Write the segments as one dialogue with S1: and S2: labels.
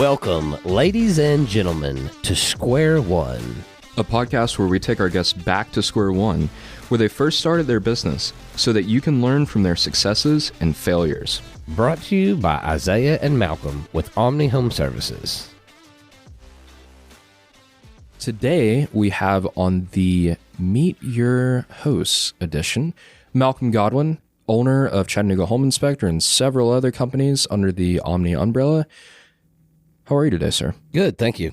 S1: Welcome, ladies and gentlemen, to Square One,
S2: a podcast where we take our guests back to square one, where they first started their business, so that you can learn from their successes and failures.
S1: Brought to you by Isaiah and Malcolm with Omni Home Services.
S2: Today, we have on the Meet Your Hosts edition, Malcolm Godwin, owner of Chattanooga Home Inspector and several other companies under the Omni umbrella. How are you today, sir?
S1: Good, thank you.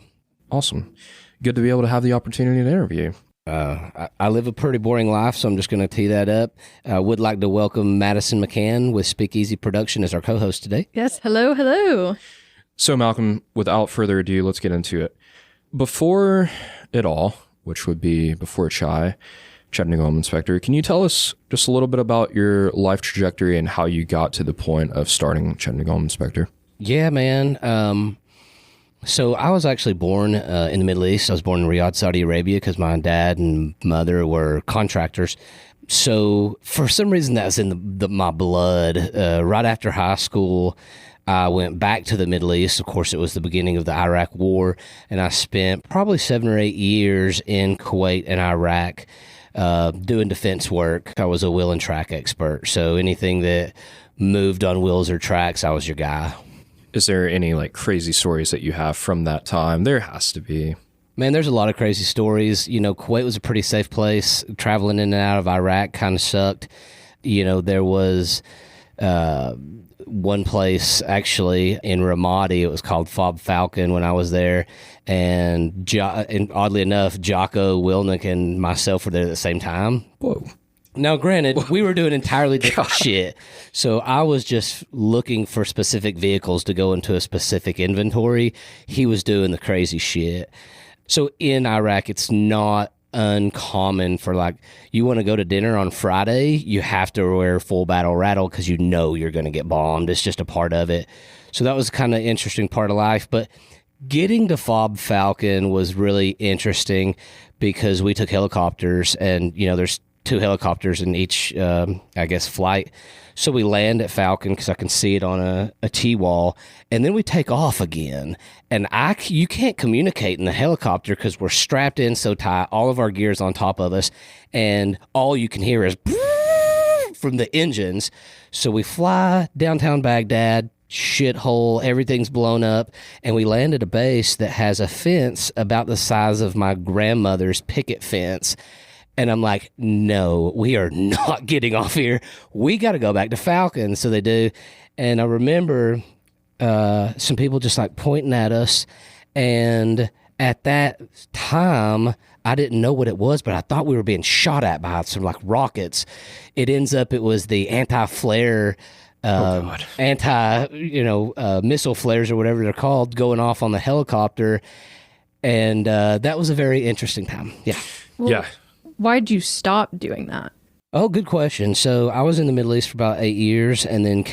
S2: Awesome. Good to be able to have the opportunity to interview.
S1: I live a pretty boring life, so I'm just going to tee that up. I would like to welcome Madison McCann with Speakeasy Production as our co-host today.
S3: Yes, hello.
S2: So, Malcolm, without further ado, let's get into it. Before it all, which would be before Chattanooga Home Inspector, can you tell us just a little bit about your life trajectory and how you got to the point of starting Chattanooga Home Inspector?
S1: Yeah, man. So I was actually born in the Middle East. I was born in Riyadh, Saudi Arabia, because my dad and mother were contractors. So for some reason, that was in my blood. Right after high school, I went back to the Middle East. Of course, it was the beginning of the Iraq War, and I spent probably 7 or 8 years in Kuwait and Iraq doing defense work. I was a wheel and track expert, so anything that moved on wheels or tracks, I was your guy.
S2: Is there any crazy stories that you have from that time? There has to be.
S1: Man, there's a lot of crazy stories. You know, Kuwait was a pretty safe place. Traveling in and out of Iraq kind of sucked. You know, there was one place actually in Ramadi. It was called Fob Falcon when I was there. And oddly enough, Jocko Wilnick and myself were there at the same time.
S2: Whoa.
S1: Now, granted, we were doing entirely different shit. So I was just looking for specific vehicles to go into a specific inventory. He was doing the crazy shit. So in Iraq, it's not uncommon for you want to go to dinner on Friday, you have to wear full battle rattle because you know you're going to get bombed. It's just a part of it. So that was kind of interesting part of life. But getting to Fob Falcon was really interesting because we took helicopters and, there's 2 helicopters in each, flight. So we land at Falcon because I can see it on a T-wall, and then we take off again. And you can't communicate in the helicopter because we're strapped in so tight, all of our gear's on top of us, and all you can hear is from the engines. So we fly downtown Baghdad, shithole, everything's blown up, and we land at a base that has a fence about the size of my grandmother's picket fence. And I'm like, no, we are not getting off here. We got to go back to Falcon. So they do. And I remember some people just pointing at us. And at that time, I didn't know what it was, but I thought we were being shot at by some rockets. It ends up, it was the anti-flare, missile flares or whatever they're called, going off on the helicopter. And that was a very interesting time. Yeah.
S3: Well,
S2: yeah.
S3: Why'd you stop doing that?
S1: Oh, good question. So I was in the Middle East for about 8 years and then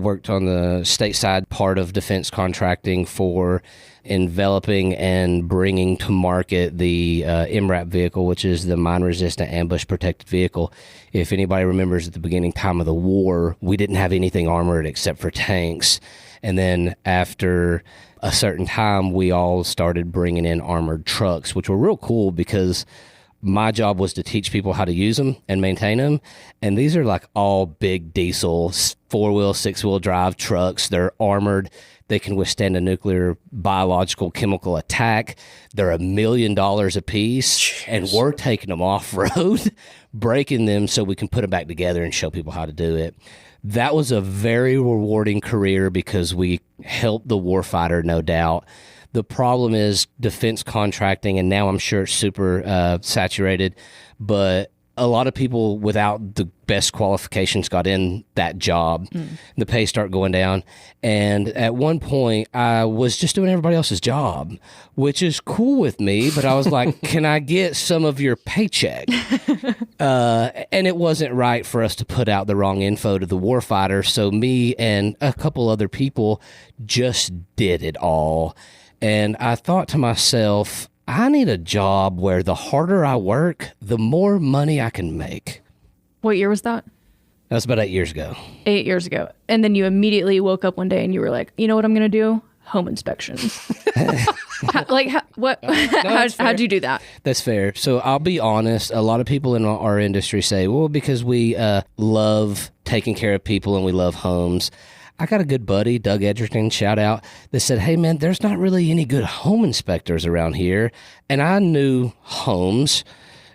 S1: worked on the stateside part of defense contracting for enveloping and bringing to market the MRAP vehicle, which is the mine-resistant ambush protected vehicle. If anybody remembers at the beginning time of the war, we didn't have anything armored except for tanks. And then after a certain time, we all started bringing in armored trucks, which were real cool because my job was to teach people how to use them and maintain them. And these are all big diesel, 4-wheel, 6-wheel drive trucks. They're armored. They can withstand a nuclear, biological, chemical attack. They're $1 million a piece. Jeez. And we're taking them off-road, breaking them so we can put them back together and show people how to do it. That was a very rewarding career because we helped the warfighter, no doubt. The problem is defense contracting, and now I'm sure it's super saturated, but a lot of people without the best qualifications got in that job. The pay started going down. And at one point, I was just doing everybody else's job, which is cool with me. But I was like, can I get some of your paycheck? And it wasn't right for us to put out the wrong info to the warfighter. So me and a couple other people just did it all. And I thought to myself, I need a job where the harder I work, the more money I can make.
S3: What year was that?
S1: That was about 8 years ago.
S3: 8 years ago. And then you immediately woke up one day and you were like, you know what I'm going to do? home inspections?
S1: No, that's fair.
S3: How'd you do that?
S1: That's fair. So I'll be honest. A lot of people in our industry say, well, because we love taking care of people and we love homes. I got a good buddy, Doug Edgerton, shout out, that said, hey, man, there's not really any good home inspectors around here. And I knew homes,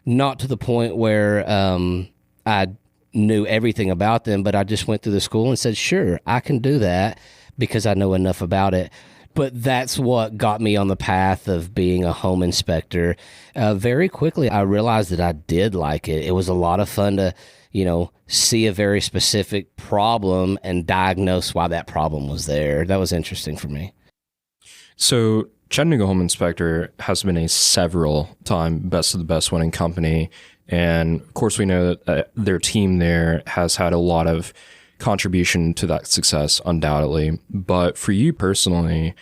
S1: not to the point where I knew everything about them, but I just went through the school and said, sure, I can do that because I know enough about it. But that's what got me on the path of being a home inspector. Very quickly, I realized that I did like it. It was a lot of fun to, see a very specific problem and diagnose why that problem was there. That was interesting for me.
S2: So Chattanooga Home Inspector has been a several-time Best of the Best winning company. And of course, we know that their team there has had a lot of contribution to that success, undoubtedly. But for you personally,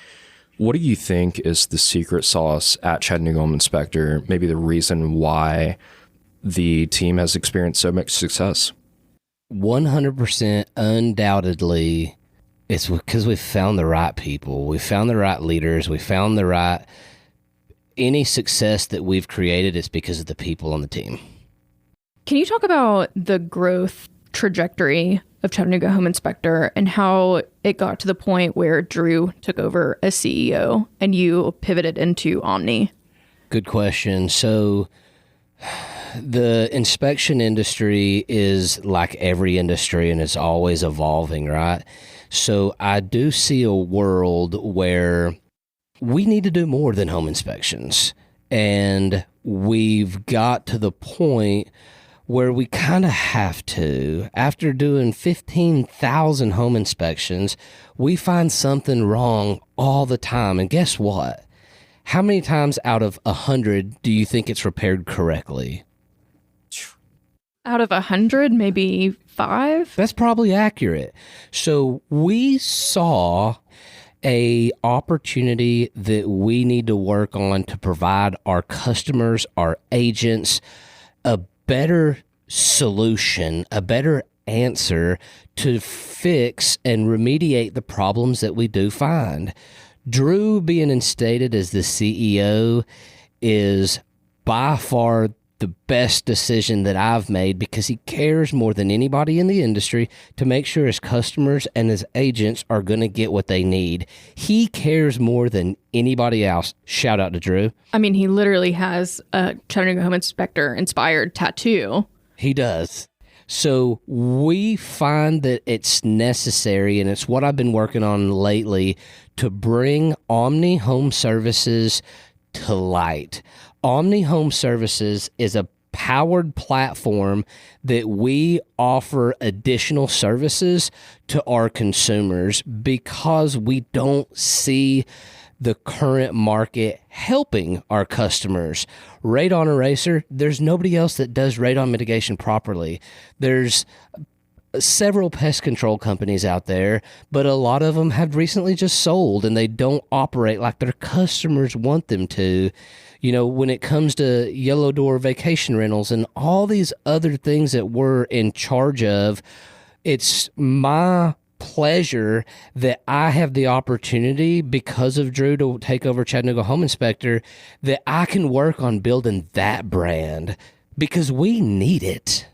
S2: what do you think is the secret sauce at Chattanooga Home Inspector? Maybe the reason why the team has experienced so much success?
S1: 100% undoubtedly, it's because we found the right people. We found the right leaders. We found the right... Any success that we've created is because of the people on the team.
S3: Can you talk about the growth trajectory of Chattanooga Home Inspector and how it got to the point where Drew took over as CEO and you pivoted into Omni?
S1: Good question. So the inspection industry is like every industry and it's always evolving, right? So I do see a world where we need to do more than home inspections. And we've got to the point where we kind of have to. After doing 15,000 home inspections, we find something wrong all the time. And guess what? How many times out of 100 do you think it's repaired correctly?
S3: Out of 100, maybe 5?
S1: That's probably accurate. So we saw a opportunity that we need to work on to provide our customers, our agents, a better solution, a better answer to fix and remediate the problems that we do find. Drew being instated as the CEO is by far the best decision that I've made because he cares more than anybody in the industry to make sure his customers and his agents are going to get what they need. He cares more than anybody else. Shout out to Drew.
S3: I mean, he literally has a Chattanooga Home Inspector inspired tattoo.
S1: He does. So we find that it's necessary, and it's what I've been working on lately, to bring Omni Home Services to light. Omni Home Services is a powered platform that we offer additional services to our consumers because we don't see the current market helping our customers. Radon Eraser, there's nobody else that does radon mitigation properly. There's several pest control companies out there, but a lot of them have recently just sold and they don't operate like their customers want them to. When it comes to Yellow Door vacation rentals and all these other things that we're in charge of, it's my pleasure that I have the opportunity, because of Drew, to take over Chattanooga Home Inspector, that I can work on building that brand because we need it.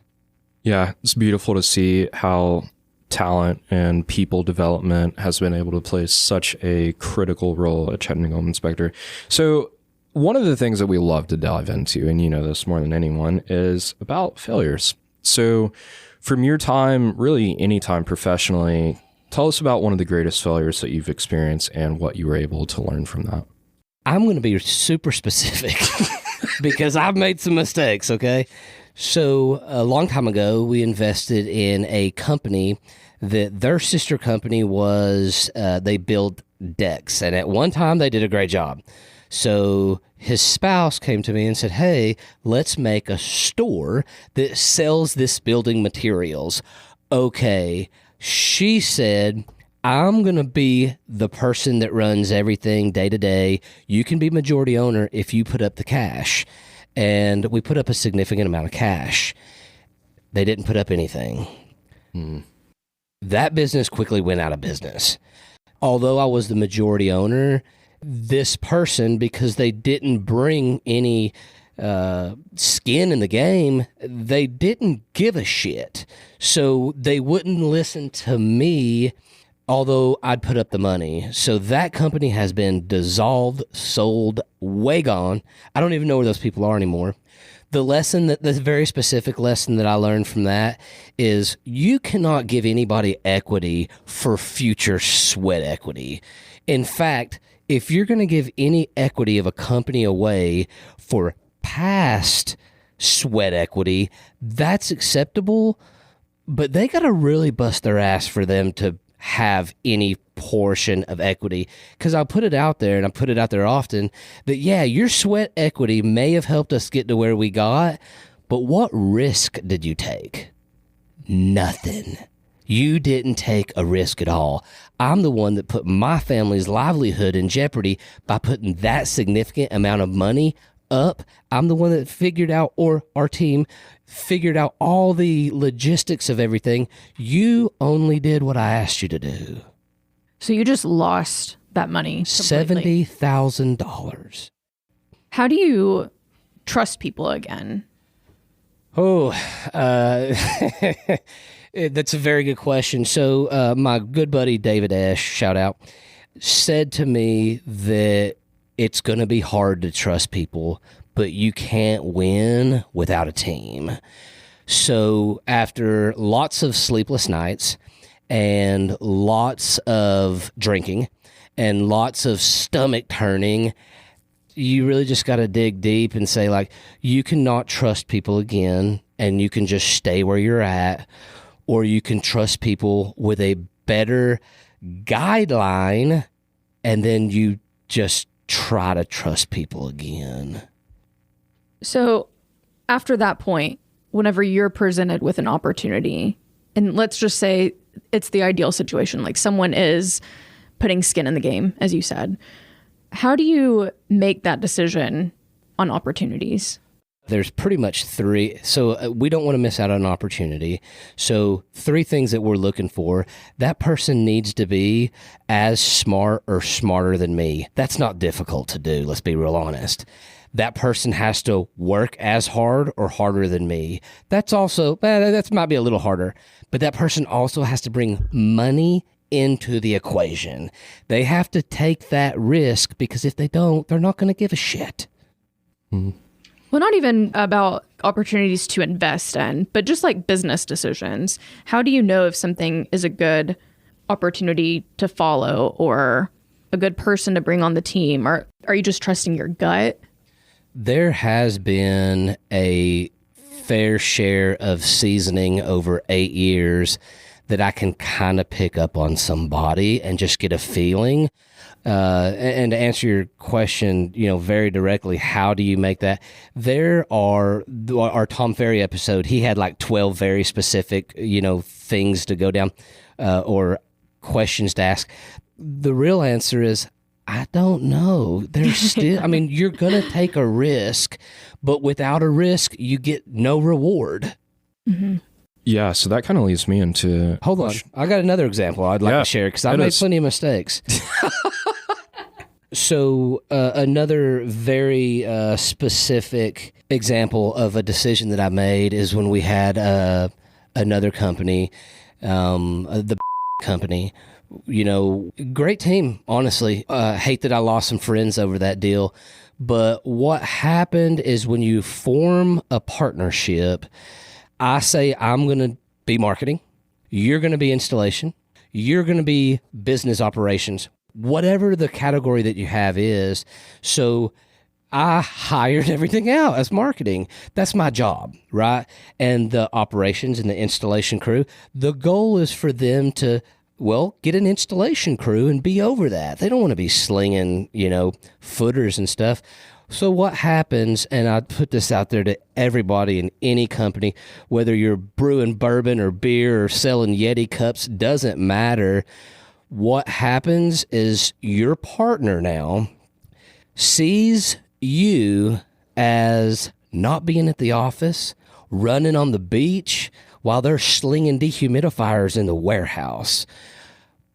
S2: Yeah, it's beautiful to see how talent and people development has been able to play such a critical role at Chattanooga Home Inspector. So one of the things that we love to dive into, and you know this more than anyone, is about failures. So from your time, really any time professionally, tell us about one of the greatest failures that you've experienced and what you were able to learn from that.
S1: I'm going to be super specific because I've made some mistakes, okay? So a long time ago, we invested in a company that their sister company was, they build decks. And at one time, they did a great job. So his spouse came to me and said, hey, let's make a store that sells this building materials. Okay. She said, I'm going to be the person that runs everything day to day. You can be majority owner if you put up the cash. And we put up a significant amount of cash. They didn't put up anything. That business quickly went out of business. although I was the majority owner, this person, because they didn't bring any skin in the game, they didn't give a shit. So they wouldn't listen to me, although I'd put up the money. So that company has been dissolved, sold, way gone. I don't even know where those people are anymore. The very specific lesson that I learned from that is you cannot give anybody equity for future sweat equity. In fact, if you're going to give any equity of a company away for past sweat equity, that's acceptable, but they got to really bust their ass for them to have any portion of equity. Because I'll put it out there, and I put it out there often, that yeah, your sweat equity may have helped us get to where we got, but what risk did you take? Nothing. You didn't take a risk at all. I'm the one that put my family's livelihood in jeopardy by putting that significant amount of money up. I'm the one that figured out, or our team figured out, all the logistics of everything. You only did what I asked you to do.
S3: So you just lost that money completely.
S1: $70,000.
S3: How do you trust people again?
S1: Oh, that's a very good question. So my good buddy David Ash, shout out, said to me that it's going to be hard to trust people, but you can't win without a team. So after lots of sleepless nights and lots of drinking and lots of stomach turning, you really just got to dig deep and say, like, you cannot trust people again, and you can just stay where you're at, or you can trust people with a better guideline, and then you just try to trust people again.
S3: So after that point, whenever you're presented with an opportunity, and let's just say it's the ideal situation, like someone is putting skin in the game, as you said, how do you make that decision on opportunities?
S1: There's pretty much three. So we don't want to miss out on an opportunity. So 3 things that we're looking for. That person needs to be as smart or smarter than me. That's not difficult to do. Let's be real honest. That person has to work as hard or harder than me. That's also, that might be a little harder. But that person also has to bring money into the equation. They have to take that risk, because if they don't, they're not going to give a shit.
S2: Mm-hmm.
S3: Well, not even about opportunities to invest in, but just like business decisions. How do you know if something is a good opportunity to follow or a good person to bring on the team? Or are you just trusting your gut?
S1: There has been a fair share of seasoning over 8 years that I can kind of pick up on somebody and just get a feeling. And to answer your question, very directly, how do you make that? There are, our Tom Ferry episode, he had like 12 very specific, things to go down, or questions to ask. The real answer is, I don't know. There's still, you're going to take a risk, but without a risk, you get no reward.
S3: Mm-hmm.
S2: Yeah, so that kind of leads me into...
S1: Hold on. I got another example I'd like to share, because I made plenty of mistakes. So another very specific example of a decision that I made is when we had another company, the company. Great team, honestly. Hate that I lost some friends over that deal. But what happened is, when you form a partnership, I say I'm going to be marketing, you're going to be installation, you're going to be business operations, whatever the category that you have is. So I hired everything out as marketing. That's my job, right? And the operations and the installation crew, the goal is for them to, get an installation crew and be over that. They don't want to be slinging, footers and stuff. So what happens, and I put this out there to everybody in any company, whether you're brewing bourbon or beer or selling Yeti cups, doesn't matter. What happens is your partner now sees you as not being at the office, running on the beach while they're slinging dehumidifiers in the warehouse.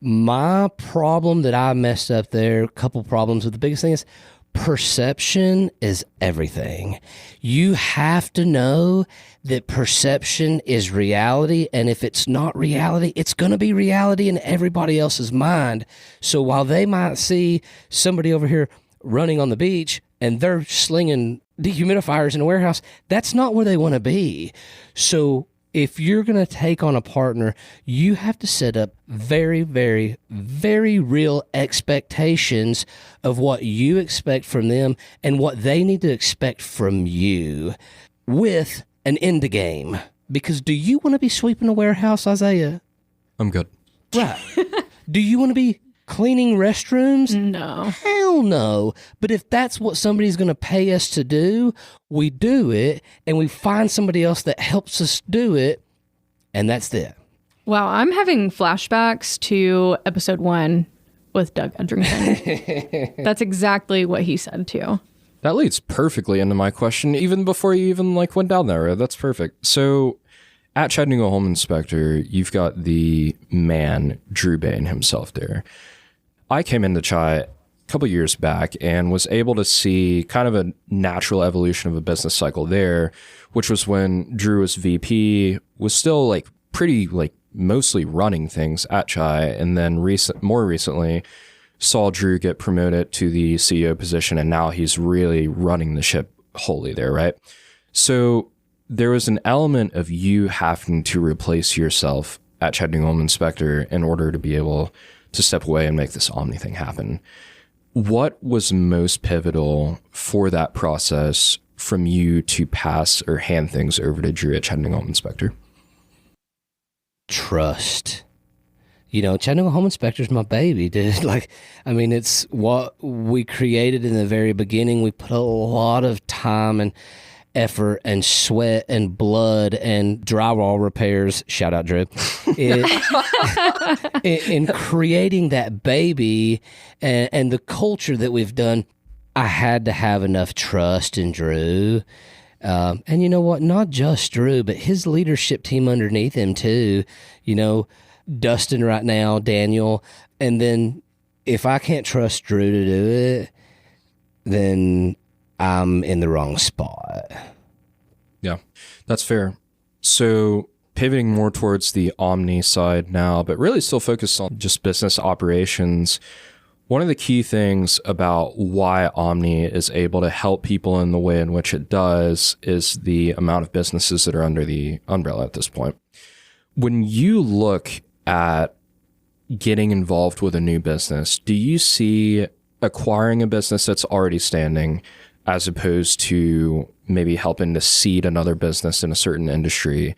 S1: my problem that I messed up there, a couple problems, but the biggest thing is perception is everything. You have to know that perception is reality, and if it's not reality, it's going to be reality in everybody else's mind. So while they might see somebody over here running on the beach and they're slinging dehumidifiers in a warehouse, that's not where they want to be. So if you're going to take on a partner, you have to set up very, very, very real expectations of what you expect from them and what they need to expect from you with an end game. Because do you want to be sweeping a warehouse, Isaiah?
S2: I'm good.
S1: Right. Do you want to be cleaning restrooms?
S3: No.
S1: Hell no. But if that's what somebody's going to pay us to do, we do it, and we find somebody else that helps us do it, and that's it.
S3: Wow, I'm having flashbacks to episode 1 with Doug Edrington. That's exactly what he said too.
S2: That leads perfectly into my question, even before you even went down that road. That's perfect. So at Chattanooga Home Inspector, you've got the man, Drew Bain himself there. I came into Chai a couple years back and was able to see kind of a natural evolution of a business cycle there, which was when Drew was VP, was still pretty mostly running things at Chai, and then more recently saw Drew get promoted to the CEO position, and now he's really running the ship wholly there, right? So there was an element of you having to replace yourself at Chattanooga Home Inspector in order to be able to step away and make this Omni thing happen. What was most pivotal for that process from you to pass or hand things over to Drew at Chattanooga Home Inspector?
S1: Trust. Chattanooga Home Inspector is my baby, dude. It's what we created in the very beginning. We put a lot of time and effort and sweat and blood and drywall repairs, shout out Drew, in creating that baby and the culture that we've done. I had to have enough trust in Drew. And you know what? Not just Drew, but his leadership team underneath him too. Dustin right now, Daniel. And then if I can't trust Drew to do it, then I'm in the wrong spot.
S2: Yeah, that's fair. So pivoting more towards the Omni side now, but really still focused on just business operations. One of the key things about why Omni is able to help people in the way in which it does is the amount of businesses that are under the umbrella at this point. When you look at getting involved with a new business, do you see acquiring a business that's already standing as opposed to maybe helping to seed another business in a certain industry?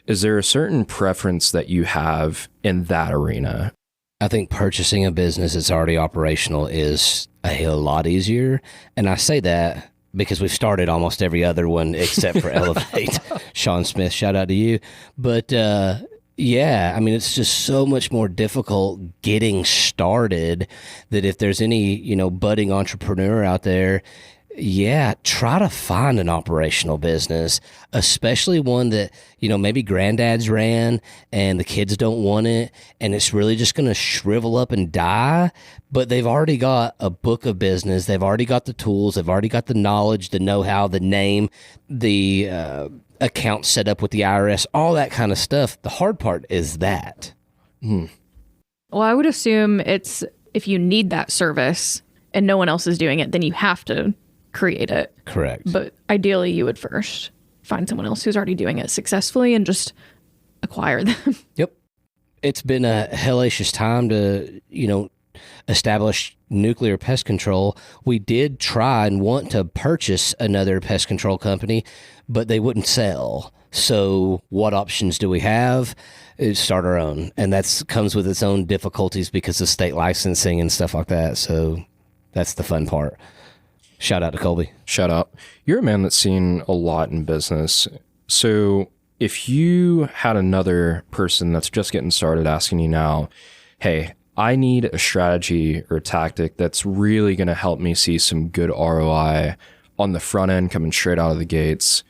S2: Is there a certain preference that you have in that arena?
S1: I think purchasing a business that's already operational is a lot easier. And I say that because we've started almost every other one except for Elevate. Sean Smith, shout out to you. But it's just so much more difficult getting started that if there's any, budding entrepreneur out there, try to find an operational business, especially one that, maybe granddad's ran and the kids don't want it and it's really just going to shrivel up and die, but they've already got a book of business. They've already got the tools. They've already got the knowledge, the know-how, the name, the account set up with the IRS, all that kind of stuff. The hard part is that.
S3: Well, I would assume it's if you need that service and no one else is doing it, then you have to create it.
S1: Correct.
S3: But ideally, you would first find someone else who's already doing it successfully and just acquire them.
S1: Yep. It's been a hellacious time to, establish nuclear pest control. We did try and want to purchase another pest control company, but they wouldn't sell. So what options do we have? Start our own. And that comes with its own difficulties because of state licensing and stuff like that. So that's the fun part. Shout out to Colby.
S2: Shout out. You're a man that's seen a lot in business. So if you had another person that's just getting started asking you now, hey, I need a strategy or a tactic that's really going to help me see some good ROI on the front end coming straight out of the gates,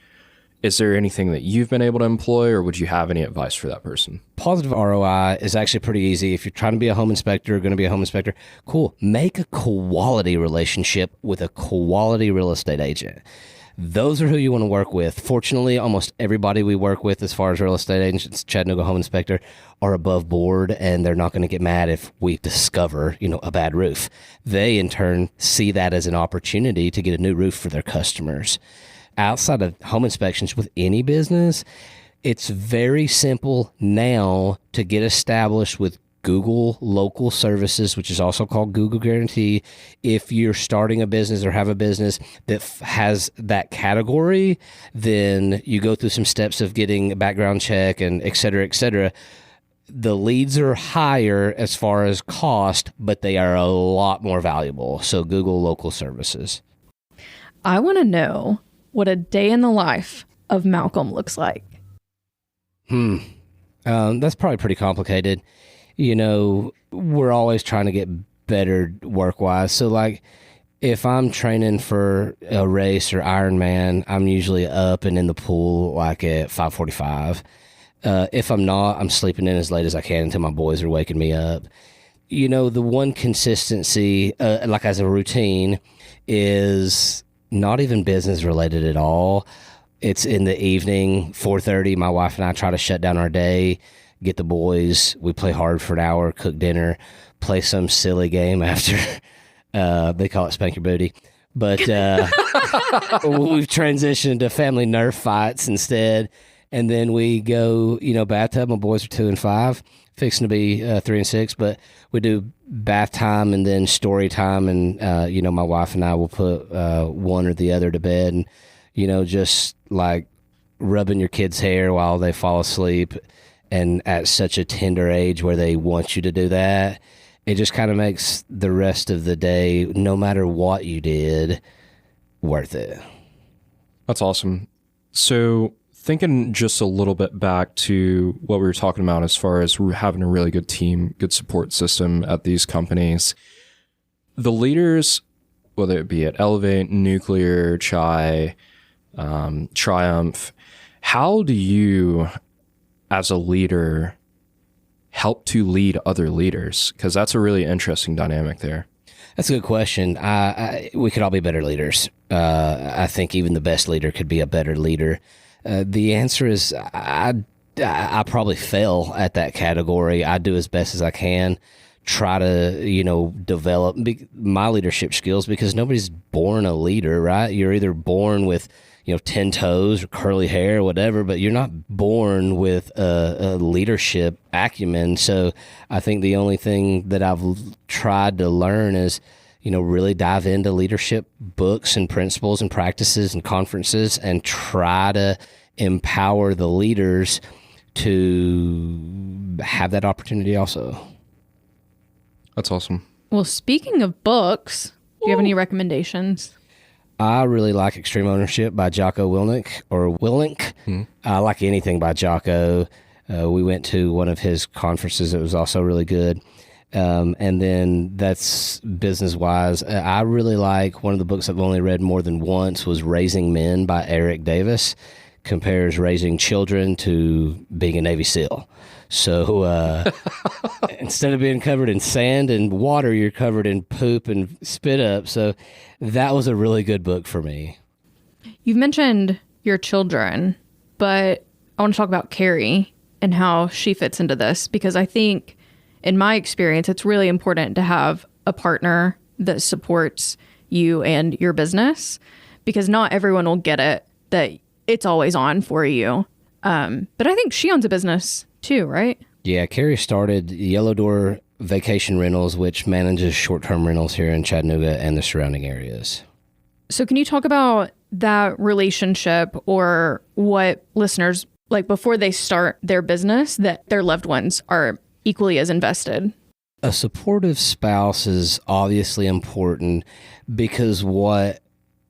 S2: Is there anything that you've been able to employ, or would you have any advice for that person?
S1: Positive ROI is actually pretty easy. If you're trying to be a home inspector, going to be a home inspector, cool. Make a quality relationship with a quality real estate agent. Those are who you want to work with. Fortunately, almost everybody we work with as far as real estate agents, Chattanooga Home Inspector, are above board, and they're not going to get mad if we discover, a bad roof. They, in turn, see that as an opportunity to get a new roof for their customers. Outside of home inspections with any business, it's very simple now to get established with Google Local Services, which is also called Google Guarantee. If you're starting a business or have a business that has that category, then you go through some steps of getting a background check and et cetera, et cetera. The leads are higher as far as cost, but they are a lot more valuable. So Google Local Services.
S3: I want to know what a day in the life of Malcolm looks like.
S1: That's probably pretty complicated. We're always trying to get better work-wise. So, like, if I'm training for a race or Ironman, I'm usually up and in the pool, like, at 5:45. If I'm not, I'm sleeping in as late as I can until my boys are waking me up. The one consistency, like as a routine, is not even business-related at all. It's in the evening, 4:30, my wife and I try to shut down our day, get the boys, we play hard for an hour, cook dinner, play some silly game after. They call it Spank Your Booty. But we've transitioned to family Nerf fights instead. And then we go, bathtub. My boys are 2 and 5, fixing to be 3 and 6. But we do bath time and then story time. And, my wife and I will put one or the other to bed. And, just like rubbing your kid's hair while they fall asleep. And at such a tender age where they want you to do that, it just kind of makes the rest of the day, no matter what you did, worth it.
S2: That's awesome. So thinking just a little bit back to what we were talking about as far as having a really good team, good support system at these companies, the leaders, whether it be at Elevate, Nuclear, Chai, Triumph, how do you, as a leader, help to lead other leaders? Because that's a really interesting dynamic there.
S1: That's a good question. We could all be better leaders. I think even the best leader could be a better leader. The answer is I probably fail at that category. I do as best as I can, try to, develop my leadership skills, because nobody's born a leader, right? You're either born with 10 toes or curly hair or whatever, but you're not born with a leadership acumen. So I think the only thing that I've tried to learn is, really dive into leadership books and principles and practices and conferences and try to empower the leaders to have that opportunity also.
S2: That's awesome.
S3: Well, speaking of books, do you have any recommendations?
S1: I really like Extreme Ownership by Jocko Willink, or Willink. I like anything by Jocko. We went to one of his conferences. It was also really good. And then that's business-wise. I really like, one of the books I've only read more than once was Raising Men by Eric Davis. Compares raising children to being a Navy SEAL. So instead of being covered in sand and water, you're covered in poop and spit up. So that was a really good book for me.
S3: You've mentioned your children, but I want to talk about Carrie and how she fits into this, because I think, in my experience, it's really important to have a partner that supports you and your business, because not everyone will get it, that it's always on for you. But I think she owns a business too, right?
S1: Yeah, Carrie started Yellow Door Vacation Rentals, which manages short-term rentals here in Chattanooga and the surrounding areas.
S3: So can you talk about that relationship, or what listeners, like before they start their business, that their loved ones are equally as invested?
S1: A supportive spouse is obviously important, because what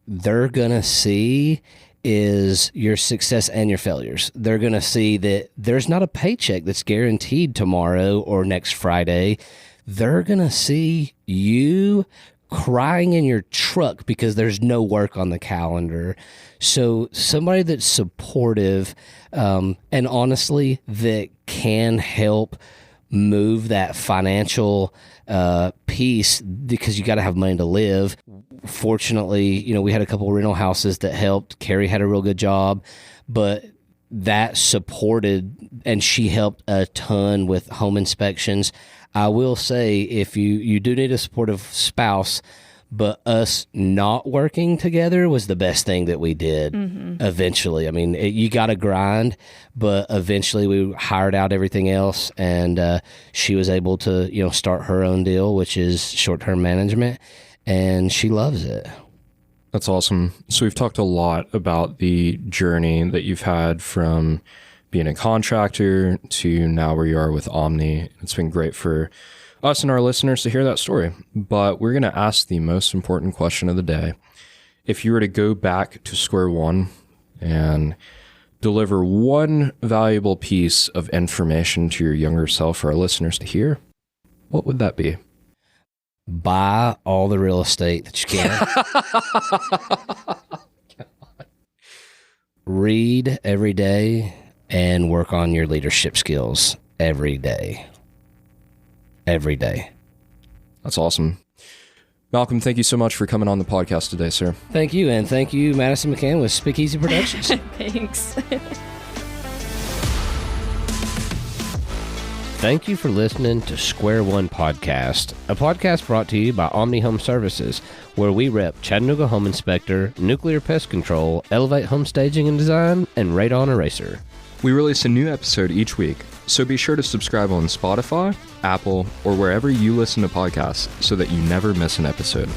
S1: they're going to see is your success and your failures. They're going to see that there's not a paycheck that's guaranteed tomorrow or next Friday. They're going to see you crying in your truck because there's no work on the calendar. So somebody that's supportive, and honestly, that can help move that financial piece, because you got to have money to live. Fortunately, we had a couple of rental houses that helped. Carrie had a real good job, but that supported, and she helped a ton with home inspections. I will say, if you do need a supportive spouse, but us not working together was the best thing that we did eventually. I mean, you got to grind, but eventually we hired out everything else, and she was able to, start her own deal, which is short-term management, and she loves it.
S2: That's awesome. So we've talked a lot about the journey that you've had from being a contractor to now where you are with Omni. It's been great for us and our listeners to hear that story. But we're going to ask the most important question of the day. If you were to go back to square one and deliver one valuable piece of information to your younger self for our listeners to hear, what would that be?
S1: Buy all the real estate that you can. Read every day and work on your leadership skills every day. Every day.
S2: That's awesome. Malcolm, thank you so much for coming on the podcast today, sir.
S1: Thank you, and thank you, Madison McCann with Speakeasy Productions.
S3: Thanks.
S1: Thank you for listening to Square One Podcast, a podcast brought to you by Omni Home Services, where we rep Chattanooga Home Inspector, Nuclear Pest Control, Elevate Home Staging and Design, and Radon Eraser.
S2: We release a new episode each week, so be sure to subscribe on Spotify, Apple, or wherever you listen to podcasts so that you never miss an episode.